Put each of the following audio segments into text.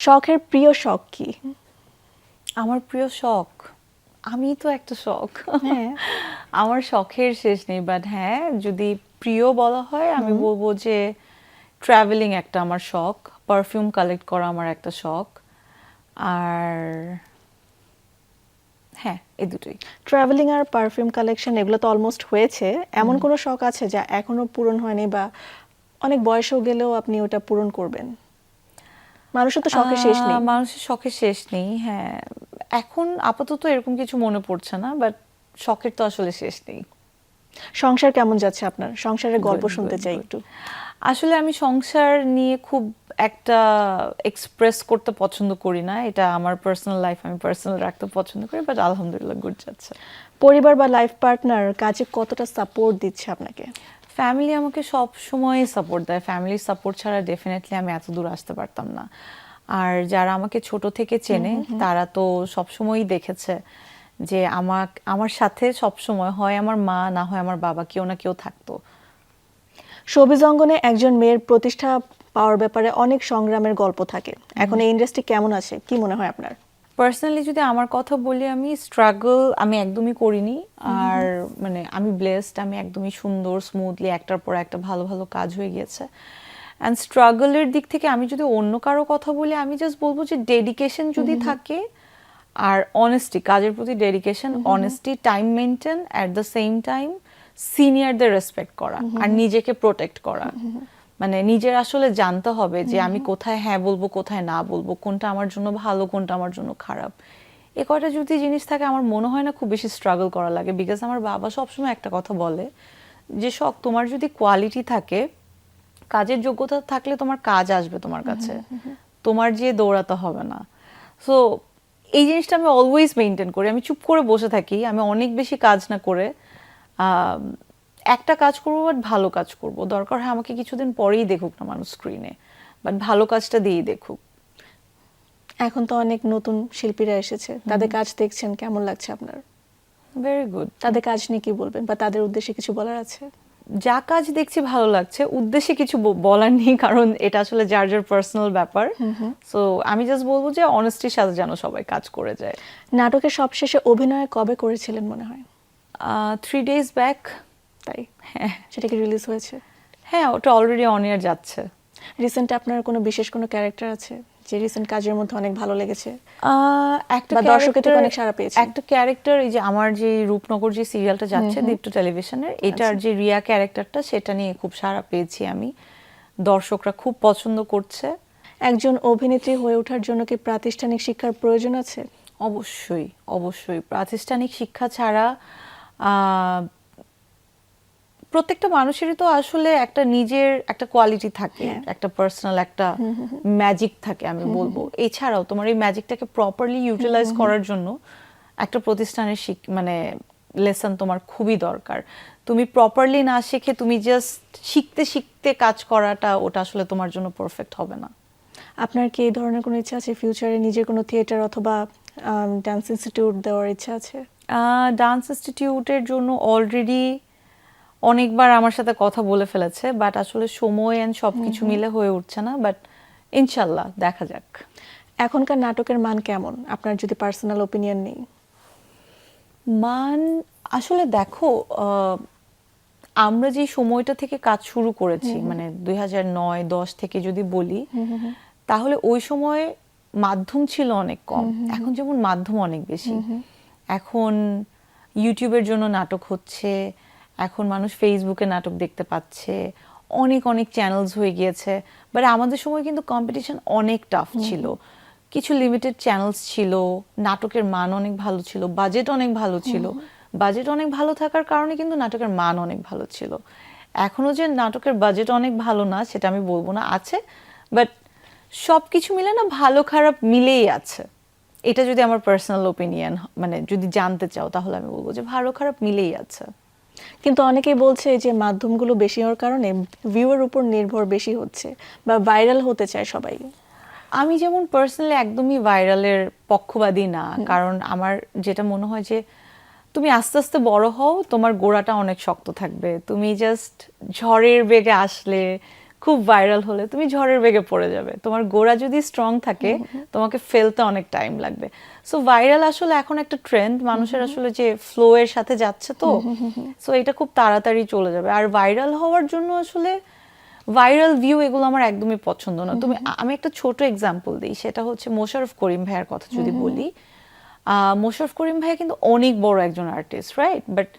শখের প্রিয় শখ কি? আমার প্রিয় শখ, আমি তো একটা শখ। হ্যাঁ। আমার শখের শেষ নেই, বাট হ্যাঁ, যদি প্রিয় বলা হয় আমি বলবো যে ট্রাভেলিং একটা আমার শখ, পারফিউম কালেক্ট করা আমার একটা শখ, আর হ্যাঁ, এই দুটোই। ট্রাভেলিং আর পারফিউম কালেকশন এগুলো তো অলমোস্ট হয়েছে। এমন কোনো শখ আছে যা এখনো পূরণ হয়নি বা অনেক বয়সও গেলেও আপনি ওটা পূরণ করবেন? মানুষের তো শখের শেষ নেই। মানুষের শখের শেষ নেই, হ্যাঁ। এখন আপাতত এরকম কিছু মনে পড়ছে না, বাট শখের তো আসলে শেষ নেই। সংসার কেমন যাচ্ছে আপনার? সংসারের গল্প Good, শুনতে good, চাই good. একটু। আসলে আমি সংসার নিয়ে খুব একটা এক্সপ্রেস করতে পছন্দ করি না, এটা আমার পার্সোনাল লাইফ, আমি পার্সোনাল রাখতে পছন্দ করি, বাট আলহামদুলিল্লাহ গুড যাচ্ছে। পরিবার বা লাইফ পার্টনার কাজে কতটা সাপোর্ট দিচ্ছে আপনাকে? ফ্যামিলি আমাকে সব সময় সাপোর্ট দেয়, ফ্যামিলির সাপোর্ট ছাড়া ডেফিনেটলি আমি এত দূর আসতে পারতাম না। আর যারা আমাকে ছোট থেকে চেনে তারা তো সব সময়ই দেখেছে যে আমার সাথে সব সময় হয় আমার মা, না হয় আমার বাবা, কেউ না কেউ থাকতো। শোবিজ অঙ্গনে একজন মেয়ের প্রতিষ্ঠা পাওয়ার ব্যাপারে অনেক সংগ্রামের গল্প থাকে। এখন এই ইন্ডাস্ট্রি কেমন আছে কি মনে হয় আপনার? পার্সোনালি যদি আমার কথা বলি, আমি স্ট্রাগল আমি একদমই করিনি। আর মানে আমি ব্লেসড, আমি একদমই সুন্দর স্মুথলি একটার পর একটা ভালো ভালো কাজ হয়ে গিয়েছে। অ্যান্ড স্ট্রাগলের দিক থেকে আমি যদি অন্য কারো কথা বলি, আমি জাস্ট বলবো যে ডেডিকেশন যদি থাকে আর অনেস্টি, কাজের প্রতি dedication, honesty, time maintain, at the same time সিনিয়রদের রেসপেক্ট করা আর নিজেকে প্রোটেক্ট করা। মানে নিজের আসলে জানতে হবে যে আমি কোথায় হ্যাঁ বলবো, কোথায় না বলবো, কোনটা আমার জন্য ভালো, কোনটা আমার জন্য খারাপ। এ কয়টা যদি জিনিস থাকে, আমার মনে হয় না খুব বেশি স্ট্রাগল করা লাগে। বিকজ আমার বাবা সবসময় একটা কথা বলে যে শখ, তোমার যদি কোয়ালিটি থাকে, কাজের যোগ্যতা থাকলে তোমার কাজ আসবে তোমার কাছে, তোমার যে দৌড়াতে হবে না। সো এই জিনিসটা আমি অলওয়েজ মেনটেন করি। আমি চুপ করে বসে থাকি, আমি অনেক বেশি কাজ না করে একটা কাজ করবো, বাট ভালো কাজ করব। দরকার হয় আমাকে কিছুদিন পরেই দেখুক না মানুষ স্ক্রিনে, বাট ভালো কাজটা দিয়েই দেখুক। এখন তো অনেক নতুন শিল্পীরা এসেছে, তাদের কাজ দেখছেন, কেমন লাগছে আপনার? Very good. তাদের কাজ নিয়ে কি বলবেন বা তাদের উদ্দেশ্যে কিছু বলার আছে? যা কাজ দেখছি ভালো লাগছে, উদ্দেশ্যে কিছু বলার নেই, কারণ এটা আসলে যার যার পার্সোনাল ব্যাপার। সো আমি জাস্ট বলবো যে অনেস্টির সাথে যেন সবাই কাজ করে যায়। নাটকের সবশেষে অভিনয় কবে করেছিলেন মনে হয়? 3 days ব্যাক। তাই? হ্যাঁ, সেটা কি রিলিজ হয়েছে? হ্যাঁ, ওটা অলরেডি অন এয়ার যাচ্ছে। রিসেন্ট আপনার কোনো বিশেষ কোনো ক্যারেক্টার আছে যে রিসেন্ট কাজের মধ্যে অনেক ভালো লেগেছে একটা বা দর্শকের থেকে ক্যারেক্টার, অনেক সাড়া পেয়েছে? একটা ক্যারেক্টার, এই যে আমার যে রূপনগর যে সিরিয়ালটা যাচ্ছে দীপ্ত টেলিভিশনের, এটার যে রিয়া ক্যারেক্টারটা, সেটা নিয়ে খুব সাড়া পেয়েছি আমি। দর্শকরা খুব পছন্দ করছে। একজন অভিনেত্রী হয়ে ওঠার জন্য কি প্রাতিষ্ঠানিক শিক্ষার প্রয়োজন আছে? অবশ্যই, অবশ্যই। প্রাতিষ্ঠানিক শিক্ষা ছাড়া আহ, প্রত্যেকটা মানুষেরই তো আসলে একটা নিজের একটা কোয়ালিটি থাকে, হ্যাঁ। একটা পার্সোনাল একটা ম্যাজিক থাকে, আমি বলবো। এছাড়াও তোমার এই ম্যাজিকটাকে প্রপারলি ইউটিলাইজ করার জন্য একটা প্রতিষ্ঠানের মানে লেসন তোমার খুবই দরকার। তুমি প্রপারলি না শিখে তুমি জাস্ট শিখতে শিখতে কাজ করাটা, ওটা আসলে তোমার জন্য পারফেক্ট হবে না। আপনার কি এই ধরনের কোনো ইচ্ছা আছে ফিউচারে নিজের কোনো থিয়েটার অথবা ডান্স ইনস্টিটিউট দেওয়ার ইচ্ছা আছে? ডান্স ইনস্টিটিউটের জন্য অলরেডি অনেকবার আমার সাথে কথা বলে ফেলেছে, বাট আসলে সময় অ্যান্ড সব কিছু মিলে হয়ে উঠছে না, বাট ইনশাল্লাহ দেখা যাক। এখনকার নাটকের মান কেমন আপনার যদি পার্সোনাল ওপিনিয়ন নেই? মান আসলে দেখো, আমরা যে সময়টা থেকে কাজ শুরু করেছি, মানে 2009-10 থেকে যদি বলি, তাহলে ওই সময় মাধ্যম ছিল অনেক কম। এখন যেমন মাধ্যম অনেক বেশি। এখন ইউটিউবের জন্য নাটক হচ্ছে, এখন মানুষ ফেসবুকে নাটক দেখতে পাচ্ছে, অনেক অনেক চ্যানেলস হয়ে গিয়েছে। বাট আমাদের সময় কিন্তু কম্পিটিশন অনেক টাফ ছিল, কিছু লিমিটেড চ্যানেলস ছিল, নাটকের মান অনেক ভালো ছিল, বাজেট অনেক ভালো ছিল। বাজেট অনেক ভালো থাকার কারণে কিন্তু নাটকের মান অনেক ভালো ছিল। এখনো যে নাটকের বাজেট অনেক ভালো না সেটা আমি বলবো না, আছে, বাট সব কিছু মিলে না ভালো খারাপ মিলেই আছে। এটা যদি আমার পার্সোনাল ওপিনিয়ন, মানে যদি জানতে চাও, তাহলে আমি বলবো যে ভালো খারাপ মিলেই আছে। কিন্তু অনেকেই বলছে যে মাধ্যমগুলো বেশি হওয়ার কারণে ভিউয়ের উপর নির্ভর বেশি হচ্ছে বা ভাইরাল হতে চায় সবাই। আমি যেমন পার্সোনালি একদমই ভাইরালের পক্ষপাতী না, কারণ আমার যেটা মনে হয় যে তুমি আস্তে আস্তে বড় হও, তোমার গোড়াটা অনেক শক্ত থাকবে। তুমি জাস্ট ঝড়ের বেগে আসলে, খুব ভাইরাল হলে তুমি ঝড়ের বেগে পড়ে যাবে, তোমার গোড়া যদি স্ট্রং থাকে তোমাকে ফেলতে অনেক টাইম লাগবে। সো ভাইরাল আসলে এখন একটা ট্রেন্ড, মানুষের আসলে যে ফ্লো এর সাথে যাচ্ছে, তো সো এটা খুব তাড়াতাড়ি চলে যাবে। আর ভাইরাল হওয়ার জন্য আসলে ভাইরাল ভিউ এগুলো আমার একদমই পছন্দ না। আমি একটা ছোট এক্সাম্পল দিই, সেটা হচ্ছে মোশাররফ করিম ভাইয়ের কথা যদি বলি। মোশাররফ করিম ভাইয়া কিন্তু অনেক বড় একজন আর্টিস্ট, রাইট? বাট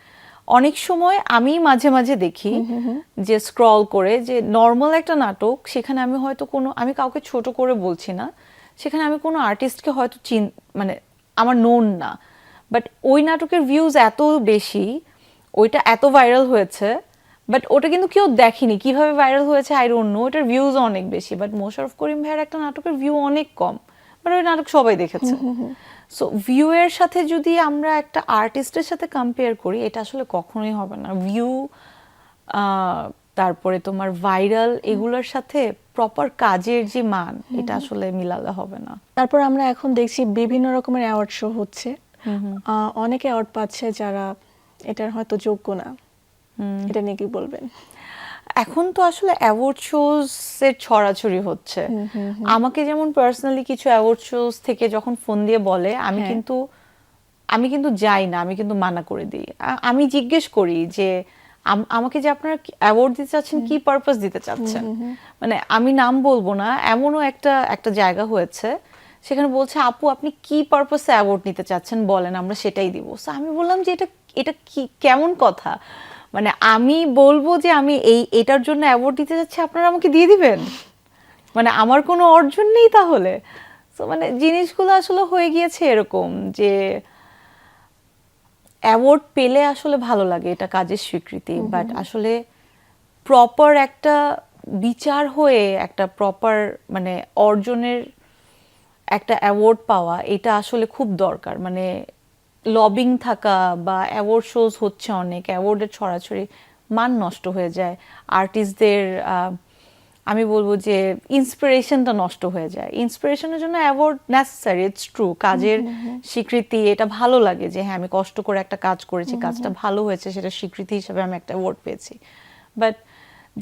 অনেক সময় আমি মাঝে মাঝে দেখি যে স্ক্রল করে যে নর্মাল একটা নাটক, সেখানে আমি হয়তো আমি কাউকে ছোট করে বলছি না, সেখানে আমি কোনো আর্টিস্টকে হয়তো মানে আমার নোন না, বাট ওই নাটকের ভিউজ এত বেশি, ওইটা এত ভাইরাল হয়েছে, বাট ওটা কিন্তু কেউ দেখেনি কিভাবে ভাইরাল হয়েছে, আই ডোন্ট নো, ওটার ভিউজ অনেক বেশি। বাট মোশাররফ করিম ভাইয়ের একটা নাটকের ভিউ অনেক কম, বাট ওই নাটক সবাই দেখেছে। সো ভিউ এর সাথে যদি আমরা একটা আর্টিস্টের সাথে কম্পেয়ার করি, এটা আসলে কখনোই হবে না। ভিউ, তারপরে তোমার ভাইরাল, এগুলোর সাথে প্রপার কাজের যে মান, এটা আসলে মিলালে হবে না। তারপর আমরা এখন দেখছি বিভিন্ন রকমের অ্যাওয়ার্ড শো হচ্ছে, অনেকে অ্যাওয়ার্ড পাচ্ছে যারা এটার হয়তো যোগ্য না। এটা নিয়ে কি বলবেন? এখন তো আসলে অ্যাওয়ার্ড শোজ এর ছড়াছড়ি হচ্ছে। আমাকে যেমন পার্সোনালি কিছু অ্যাওয়ার্ড শোজ থেকে যখন ফোন দিয়ে বলে, আমি কিন্তু যাই না, আমি কিন্তু মানা করে দিই। আমি জিজ্ঞেস করি যে আমাকে যে আপনারা অ্যাওয়ার্ড দিতে চাচ্ছেন, কি পারপাস দিতে চাচ্ছেন? মানে আমি নাম বলবো না, এমনও একটা জায়গা হয়েছে সেখানে বলছে, আপু আপনি কি পারপাসে অ্যাওয়ার্ড নিতে চাচ্ছেন বলেন, আমরা সেটাই দিব। সো আমি বললাম যে এটা কি কেমন কথা? মানে আমি বলবো যে আমি এটার জন্য অ্যাওয়ার্ড দিতে যাচ্ছি, আপনারা আমাকে দিয়ে দিবেন? মানে আমার কোনো অর্জন নেই তাহলে? তো মানে জিনিসগুলো আসলে হয়ে গিয়েছে এরকম যে অ্যাওয়ার্ড পেলে আসলে ভালো লাগে, এটা কাজের স্বীকৃতি, বাট আসলে প্রপার একটা বিচার হয়ে একটা প্রপার মানে অর্জনের একটা অ্যাওয়ার্ড পাওয়া, এটা আসলে খুব দরকার। মানে লবিং থাকা বা অ্যাওয়ার্ড শোজ হচ্ছে অনেক, অ্যাওয়ার্ডের ছড়াছড়ি, মান নষ্ট হয়ে যায় আর্টিস্টদের। আমি বলবো যে ইন্সপিরেশনটা নষ্ট হয়ে যায়। ইন্সপিরেশনের জন্য অ্যাওয়ার্ড নেসেসারি, ইটস ট্রু, কাজের স্বীকৃতি, এটা ভালো লাগে যে হ্যাঁ আমি কষ্ট করে একটা কাজ করেছি, কাজটা ভালো হয়েছে, সেটা স্বীকৃতি হিসেবে আমি একটা অ্যাওয়ার্ড পেয়েছি। বাট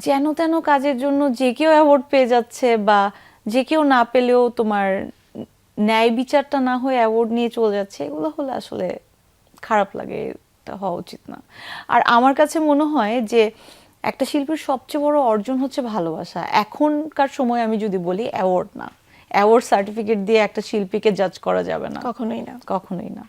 যেন তেন কাজের জন্য যে কেউ অ্যাওয়ার্ড পেয়ে যাচ্ছে, বা যে কেউ না পেলেও তোমার ন্যায় বিচারটা না হয়ে অ্যাওয়ার্ড নিয়ে চলে যাচ্ছে, এগুলো হলে আসলে খারাপ লাগে, এটা হওয়া উচিত না। আর আমার কাছে মনে হয় যে একটা শিল্পীর সবচেয়ে বড় অর্জন হচ্ছে ভালোবাসা। এখনকার সময় আমি যদি বলি, অ্যাওয়ার্ড না, অ্যাওয়ার্ড সার্টিফিকেট দিয়ে একটা শিল্পীকে জাজ করা যাবে না, কখনোই না। কখনোই না।